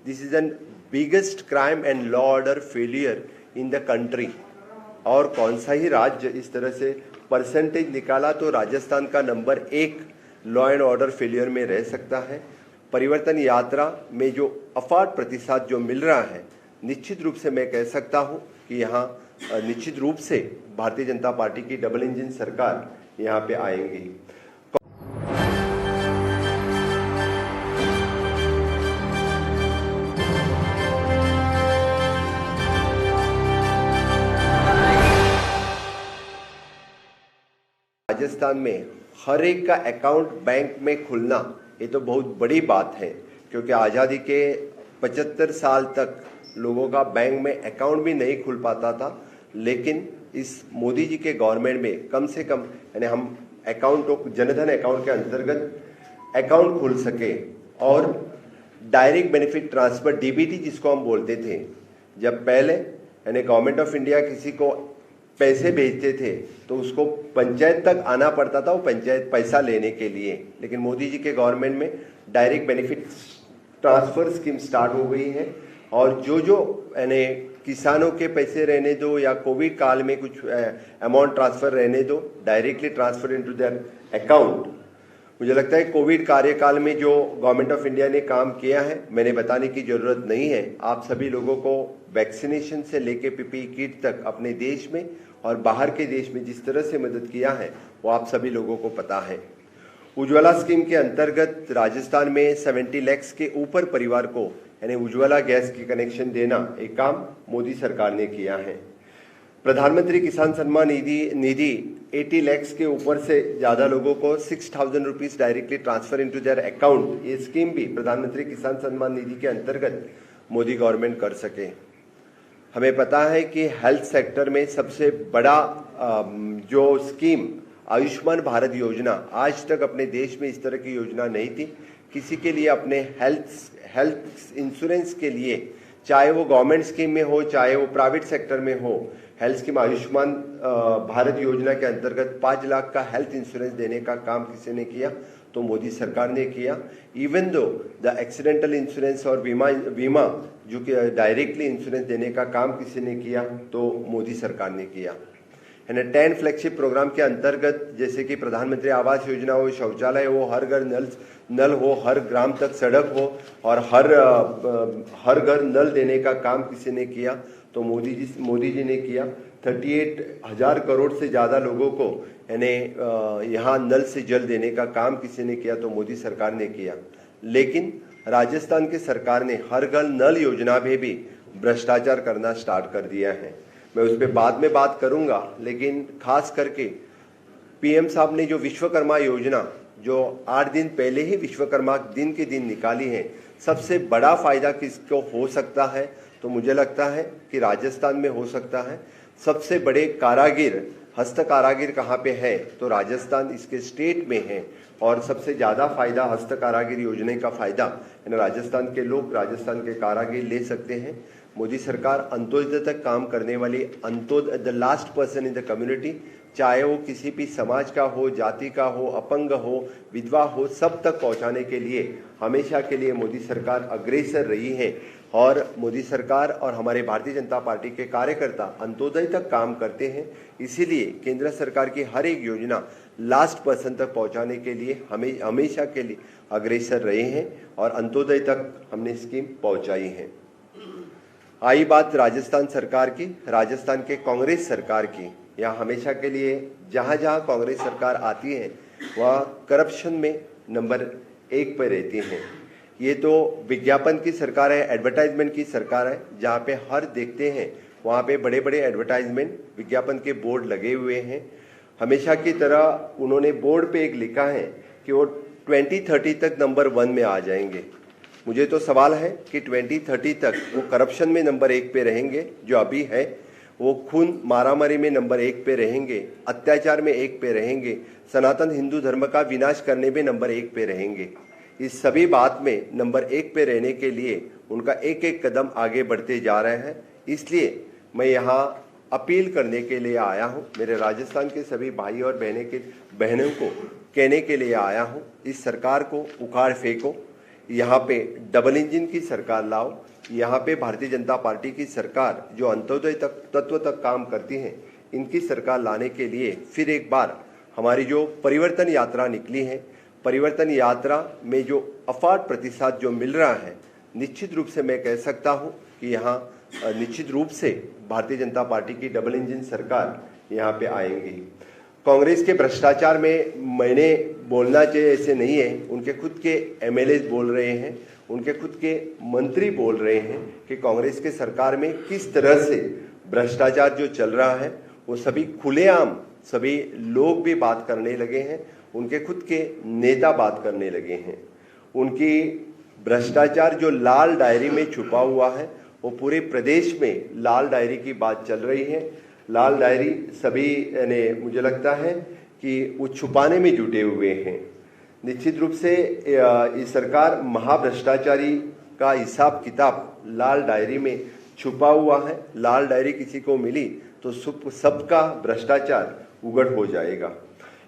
This is an biggest crime and law order failure in the country. और कौन सा ही राज्य इस तरह से परसेंटेज निकाला तो राजस्थान का number 1 law and order failure में रह सकता है। परिवर्तन यात्रा में जो अफाट प्रतिशत जो मिल रहा है, निश्चित रूप से मैं कह सकता हूं कि यहाँ निश्चित रूप से भारतीय जनता पार्टी की डबल इंजन सरकार यहाँ पे आएंगी। राजस्थान में हर एक का अकाउंट बैंक में खुलना ये तो बहुत बड़ी बात है, क्योंकि आज़ादी के 75 साल तक लोगों का बैंक में अकाउंट भी नहीं खुल पाता था। लेकिन इस मोदी जी के गवर्नमेंट में कम से कम यानी हम अकाउंट जनधन अकाउंट के अंतर्गत अकाउंट खुल सके। और डायरेक्ट बेनिफिट ट्रांसफर डीबीटी जिसको हम बोलते थे, जब पहले यानी गवर्नमेंट ऑफ इंडिया किसी को पैसे भेजते थे तो उसको पंचायत तक आना पड़ता था वो पंचायत पैसा लेने के लिए। लेकिन मोदी जी के गवर्नमेंट में direct benefit transfer scheme start हो गई है। और जो यानी किसानों के पैसे रहने दो या कोविड काल में कुछ अमाउंट ट्रांसफर रहने दो, directly transfer into their account. मुझे लगता है कोविड कार्यकाल में जो गवर्नमेंट ऑफ इंडिया ने काम किया है, मैंने बताने की जरूरत नहीं है। आप सभी लोगों को वैक्सीनेशन से लेके पीपीई किट तक अपने देश में और बाहर के देश में जिस तरह से मदद किया है वो आप सभी लोगों को पता है। उज्ज्वला स्कीम के अंतर्गत राजस्थान में 70 लाख के ऊपर परिवार को यानी उज्ज्वला गैस की कनेक्शन देना एक काम मोदी सरकार ने किया है। प्रधानमंत्री किसान सम्मान निधि 80 लाख के ऊपर से ज्यादा लोगों को 6,000 rupees directly transfer into their account, ये स्कीम भी प्रधानमंत्री किसान सम्मान निधि के अंतर्गत मोदी गवर्नमेंट कर सके। हमें पता है कि हेल्थ सेक्टर में सबसे बड़ा जो स्कीम आयुष्मान भारत योजना, आज तक अपने देश में इस तरह की योजना नहीं थी। किसी के लिए अपने हेल्थ इंश्योरेंस के लिए, चाहे वो गवर्नमेंट स्कीम में हो चाहे वो प्राइवेट सेक्टर में हो, हेल्थ स्कीम आयुष्मान भारत योजना के अंतर्गत 5 लाख का हेल्थ इंश्योरेंस देने का काम किसी ने किया तो मोदी सरकार ने किया। Even though the accidental insurance और बीमा जो कि डायरेक्टली इंश्योरेंस देने का काम किसी ने किया तो मोदी सरकार ने किया है। 10 फ्लैगशिप प्रोग्राम के अंतर्गत जैसे कि प्रधानमंत्री आवास योजना हो, शौचालय हो, हर घर नल हो, हर ग्राम तक सड़क हो और हर घर नल देने का काम किसी ने किया तो मोदी जी ने किया। 38,000 करोड़ से ज़्यादा लोगों को यानी यहाँ नल से जल देने का काम किसी ने किया तो मोदी सरकार ने किया। लेकिन राजस्थान की सरकार ने हर घर नल योजना में भी भ्रष्टाचार करना स्टार्ट कर दिया है। मैं उस पर बाद में बात करूंगा, लेकिन खास करके पीएम साहब ने जो विश्वकर्मा योजना जो 8 दिन पहले ही विश्वकर्मा दिन के दिन निकाली है, सबसे बड़ा फायदा किसको हो सकता है तो मुझे लगता है कि राजस्थान में हो सकता है। सबसे बड़े कारागिर, हस्त कारागिर कहाँ पे है तो राजस्थान इसके स्टेट में है और सबसे ज़्यादा फायदा हस्त कारागिर योजना का फायदा राजस्थान के लोग, राजस्थान के कारागिर ले सकते हैं। मोदी सरकार अंत्योदय तक काम करने वाली Antyodaya the last person in the community, चाहे वो किसी भी समाज का हो, जाति का हो, अपंग हो, विधवा हो, सब तक पहुंचाने के लिए हमेशा के लिए मोदी सरकार अग्रेसर रही है। और मोदी सरकार और हमारे भारतीय जनता पार्टी के कार्यकर्ता अंत्योदय तक काम करते हैं, इसीलिए केंद्र सरकार की हर एक योजना लास्ट पर्सन तक पहुंचाने के लिए हमेशा के लिए अग्रेसर रहे हैं और अंत्योदय तक हमने स्कीम पहुंचाई है। आई बात राजस्थान सरकार की, राजस्थान के कांग्रेस सरकार की, यहाँ हमेशा के लिए जहाँ जहाँ कांग्रेस सरकार आती है वह करप्शन में नंबर 1 पर रहती हैं। ये तो विज्ञापन की सरकार है, एडवर्टाइजमेंट की सरकार है, जहाँ पे हर देखते हैं वहाँ पे बड़े बड़े एडवर्टाइजमेंट विज्ञापन के बोर्ड लगे हुए हैं। हमेशा की तरह उन्होंने बोर्ड पे एक लिखा है कि वो 2030 तक नंबर 1 में आ जाएंगे। मुझे तो सवाल है कि 2030 तक वो करप्शन में नंबर 1 पे रहेंगे जो अभी है, वो खून मारामारी में नंबर 1 पे रहेंगे, अत्याचार में 1 पे रहेंगे, सनातन हिंदू धर्म का विनाश करने में नंबर 1 पे रहेंगे। इस सभी बात में नंबर 1 पे रहने के लिए उनका एक एक कदम आगे बढ़ते जा रहे हैं। इसलिए मैं यहाँ अपील करने के लिए आया हूँ, मेरे राजस्थान के सभी भाई और बहनों को कहने के लिए आया हूँ, इस सरकार को उखाड़ फेंको। यहाँ पे डबल इंजन की सरकार लाओ, यहाँ पे भारतीय जनता पार्टी की सरकार जो अंत्योदय तत्व तक काम करती है, इनकी सरकार लाने के लिए फिर एक बार हमारी जो परिवर्तन यात्रा निकली है, परिवर्तन यात्रा में जो अफाट प्रतिसाद जो मिल रहा है, निश्चित रूप से मैं कह सकता हूँ कि यहाँ निश्चित रूप से भारतीय जनता पार्टी की डबल इंजन सरकार यहाँ पे आएंगी। कांग्रेस के भ्रष्टाचार में मैंने बोलना चाहिए ऐसे नहीं है, उनके खुद के एमएलए बोल रहे हैं, उनके खुद के मंत्री बोल रहे हैं कि कांग्रेस के सरकार में किस तरह से भ्रष्टाचार जो चल रहा है वो सभी खुलेआम सभी लोग भी बात करने लगे हैं, उनके खुद के नेता बात करने लगे हैं। उनकी भ्रष्टाचार जो लाल डायरी में छुपा हुआ है वो पूरे प्रदेश में लाल डायरी की बात चल रही है। लाल डायरी सभी ने मुझे लगता है कि वो छुपाने में जुटे हुए हैं। निश्चित रूप से ये सरकार महाभ्रष्टाचारी का हिसाब किताब लाल डायरी में छुपा हुआ है। लाल डायरी किसी को मिली तो सबका भ्रष्टाचार उगड़ हो जाएगा।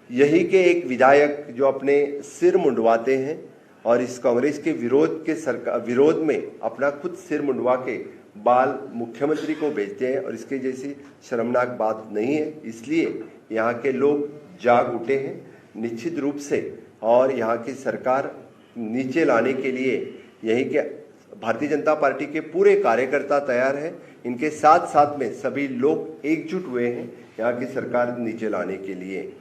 यही के एक विधायक जो अपने सिर मुंडवाते हैं और इस कांग्रेस के विरोध में अपना खुद सिर मुंडवा के बाल मुख्यमंत्री को भेजते हैं और इसके जैसी शर्मनाक बात नहीं है। इसलिए यहाँ के लोग जाग उठे हैं निश्चित रूप से, और यहाँ की सरकार नीचे लाने के लिए यहीं के भारतीय जनता पार्टी के पूरे कार्यकर्ता तैयार हैं। इनके साथ साथ में सभी लोग एकजुट हुए हैं यहाँ की सरकार नीचे लाने के लिए।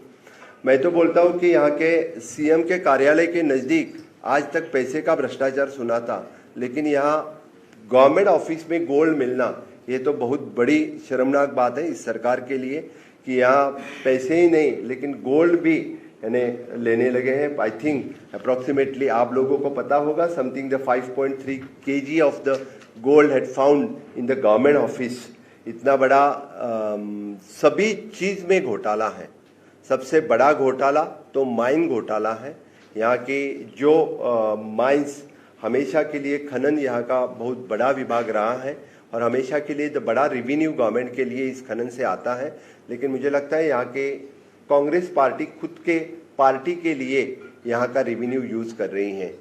मैं तो बोलता हूँ कि यहाँ के सीएम के कार्यालय के नज़दीक आज तक पैसे का भ्रष्टाचार सुना था, लेकिन यहाँ गवर्नमेंट ऑफिस में गोल्ड मिलना ये तो बहुत बड़ी शर्मनाक बात है इस सरकार के लिए कि यहाँ पैसे ही नहीं लेकिन गोल्ड भी यानी लेने लगे हैं। आई थिंक अप्रोक्सीमेटली आप लोगों को पता होगा something the 5.3 kg of the gold had found in the government office. इतना बड़ा सभी चीज़ में घोटाला है। सबसे बड़ा घोटाला तो माइन घोटाला है। यहाँ की जो माइंस हमेशा के लिए खनन यहाँ का बहुत बड़ा विभाग रहा है और हमेशा के लिए तो बड़ा रेवेन्यू गवर्नमेंट के लिए इस खनन से आता है। लेकिन मुझे लगता है यहाँ के कांग्रेस पार्टी खुद के पार्टी के लिए यहाँ का रेवेन्यू यूज़ कर रही है।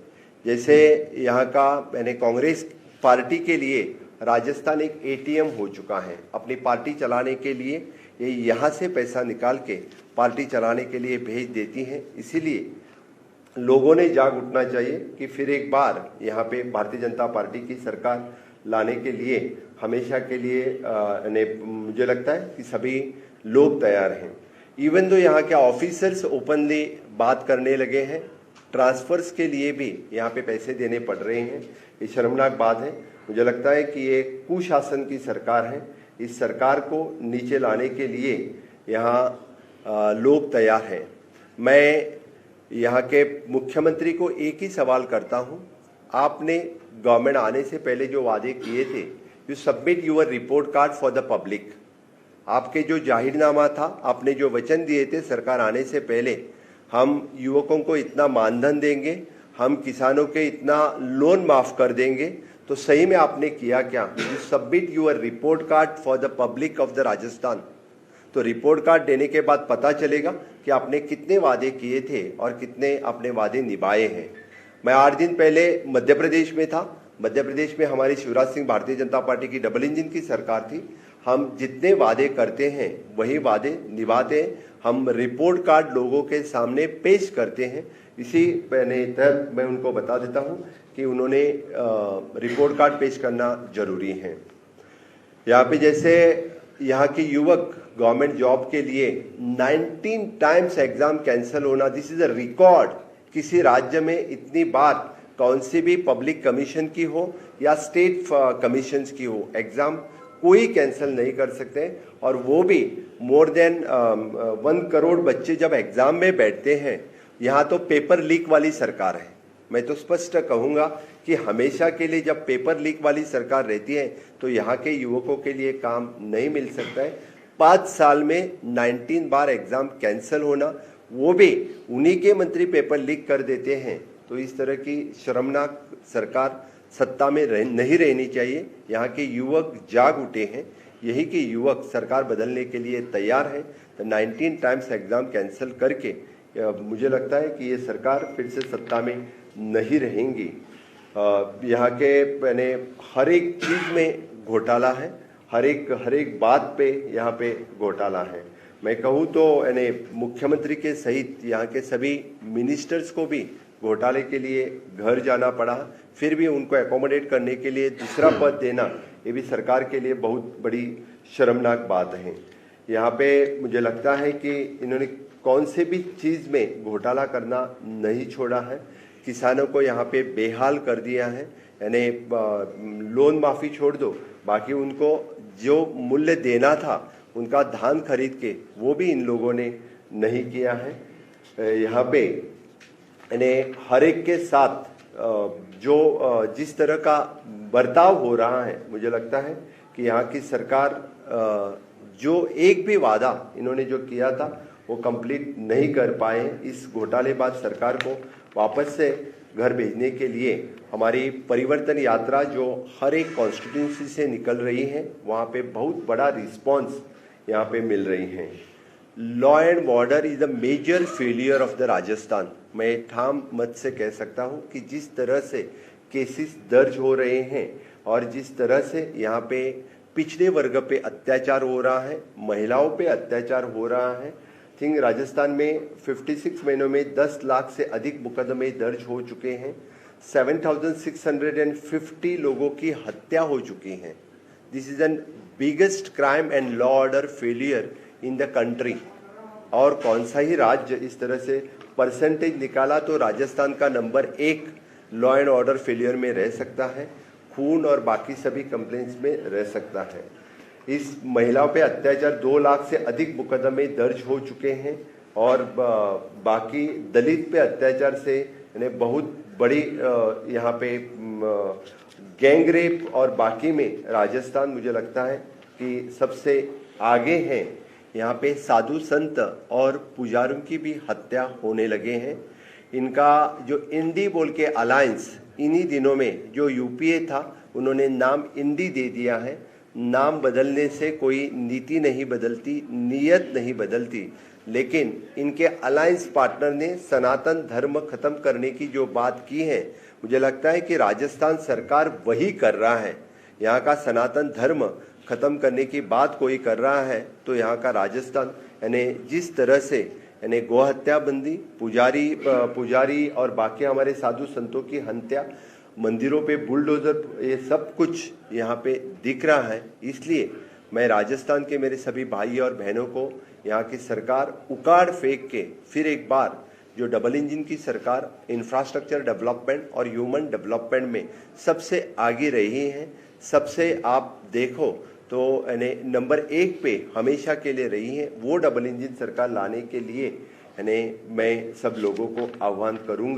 जैसे यहाँ का मैंने कांग्रेस पार्टी के लिए राजस्थान एक एटीएम हो चुका है। अपनी पार्टी चलाने के लिए ये यहाँ से पैसा निकाल के पार्टी चलाने के लिए भेज देती हैं। इसीलिए लोगों ने जाग उठना चाहिए कि फिर एक बार यहाँ पे भारतीय जनता पार्टी की सरकार लाने के लिए हमेशा के लिए मुझे लगता है कि सभी लोग तैयार हैं। इवन तो यहाँ के ऑफिसर्स ओपनली बात करने लगे हैं, ट्रांसफर्स के लिए भी यहाँ पे पैसे देने पड़ रहे हैं। ये शर्मनाक बात है। मुझे लगता है कि ये कुशासन की सरकार है। इस सरकार को नीचे लाने के लिए यहाँ लोग तैयार हैं। मैं यहाँ के मुख्यमंत्री को एक ही सवाल करता हूँ, आपने गवर्नमेंट आने से पहले जो वादे किए थे, you submit your report card for the public. आपके जो जाहिरनामा था, आपने जो वचन दिए थे सरकार आने से पहले, हम युवकों को इतना मानधन देंगे, हम किसानों के इतना लोन माफ़ कर देंगे, तो सही में आपने किया क्या? You submit your report card for the public of the Rajasthan. तो रिपोर्ट कार्ड देने के बाद पता चलेगा कि आपने कितने वादे किए थे और कितने अपने वादे निभाए हैं। मैं 8 दिन पहले मध्य प्रदेश में था। मध्य प्रदेश में हमारी शिवराज सिंह भारतीय जनता पार्टी की डबल इंजन की सरकार थी। हम जितने वादे करते हैं वही वादे निभाते हैं। हम रिपोर्ट कार्ड लोगों के सामने पेश करते हैं। इसी तहत मैं उनको बता देता हूं कि उन्होंने रिपोर्ट कार्ड पेश करना जरूरी है। यहाँ पे जैसे यहाँ के युवक गवर्नमेंट जॉब के लिए 19 टाइम्स एग्जाम कैंसिल होना, दिस इज अ रिकॉर्ड। किसी राज्य में इतनी बार कौन सी भी पब्लिक कमीशन की हो या स्टेट कमीशन की हो, एग्जाम कोई कैंसिल नहीं कर सकते। और वो भी मोर देन 1 करोड़ बच्चे जब एग्जाम में बैठते हैं। यहाँ तो पेपर लीक वाली सरकार है। मैं तो स्पष्ट कहूँगा कि हमेशा के लिए जब पेपर लीक वाली सरकार रहती है तो यहाँ के युवकों के लिए काम नहीं मिल सकता है। 5 साल में 19 बार एग्जाम कैंसिल होना, वो भी उन्हीं के मंत्री पेपर लीक कर देते हैं। तो इस तरह की शर्मनाक सरकार सत्ता में नहीं रहनी चाहिए। यहाँ के युवक जाग उठे हैं। यही के युवक सरकार बदलने के लिए तैयार हैं। तो 19 टाइम्स एग्जाम कैंसिल करके मुझे लगता है कि ये सरकार फिर से सत्ता में नहीं रहेंगी। यहाँ के यानी हर एक चीज़ में घोटाला है, हर एक बात पे यहाँ पे घोटाला है। मैं कहूँ तो यानी मुख्यमंत्री के सहित यहाँ के सभी मिनिस्टर्स को भी घोटाले के लिए घर जाना पड़ा, फिर भी उनको एकोमोडेट करने के लिए दूसरा पद देना, ये भी सरकार के लिए बहुत बड़ी शर्मनाक बात है। यहाँ पे मुझे लगता है कि इन्होंने कौन से भी चीज़ में घोटाला करना नहीं छोड़ा है। किसानों को यहाँ पे बेहाल कर दिया है, यानी लोन माफ़ी छोड़ दो, बाकी उनको जो मूल्य देना था उनका धान खरीद के वो भी इन लोगों ने नहीं किया है। यहाँ पे यानी हर एक के साथ जो जिस तरह का बर्ताव हो रहा है, मुझे लगता है कि यहाँ की सरकार जो एक भी वादा इन्होंने जो किया था वो कंप्लीट नहीं कर पाए। इस घोटालेबाज सरकार को वापस से घर भेजने के लिए हमारी परिवर्तन यात्रा जो हर एक कॉन्स्टिट्यूंसी से निकल रही है, वहाँ पे बहुत बड़ा रिस्पांस यहाँ पे मिल रही है। Law and order is the major failure of the Rajasthan. मैं ठाम मत से कह सकता हूँ कि जिस तरह से केसेस दर्ज हो रहे हैं और जिस तरह से यहाँ पे पिछड़े वर्ग पे अत्याचार हो रहा है, महिलाओं पे अत्याचार हो रहा है। थिंक राजस्थान में 56 महीनों में 10 लाख से अधिक मुकदमे दर्ज हो चुके हैं, 7,650 लोगों की हत्या हो चुकी है। This is an biggest crime and law order failure in the country. और कौन सा ही राज्य इस तरह से परसेंटेज निकाला तो राजस्थान का number 1 law and order failure में रह सकता है, खून और बाकी सभी कंप्लेंट्स में रह सकता है। इस महिलाओं पे अत्याचार 2 लाख से अधिक मुकदमे दर्ज हो चुके हैं और बाकी दलित पे अत्याचार से यानी बहुत बड़ी यहाँ पे गैंग रेप और बाकी में राजस्थान मुझे लगता है कि सबसे आगे हैं। यहाँ पे साधु संत और पुजारियों की भी हत्या होने लगे हैं। इनका जो इंडी बोल के अलायंस इन्हीं दिनों में जो यूपीए था उन्होंने नाम इंडी दे दिया है। नाम बदलने से कोई नीति नहीं बदलती, नीयत नहीं बदलती, लेकिन इनके अलायंस पार्टनर ने सनातन धर्म खत्म करने की जो बात की है, मुझे लगता है कि राजस्थान सरकार वही कर रहा है। यहाँ का सनातन धर्म खत्म करने की बात कोई कर रहा है तो यहाँ का राजस्थान यानी जिस तरह से यानी गौ हत्या बंदी, पुजारी और बाकी हमारे साधु संतों की हत्या, मंदिरों पे बुलडोजर, ये सब कुछ यहाँ पे दिख रहा है। इसलिए मैं राजस्थान के मेरे सभी भाई और बहनों को यहाँ की सरकार उखाड़ फेंक के फिर एक बार जो डबल इंजन की सरकार इंफ्रास्ट्रक्चर डेवलपमेंट और ह्यूमन डेवलपमेंट में सबसे आगे रही है, सबसे आप देखो तो यानी नंबर 1 पे हमेशा के लिए रही है, वो डबल इंजन सरकार लाने के लिए यानी मैं सब लोगों को आह्वान करूँगा।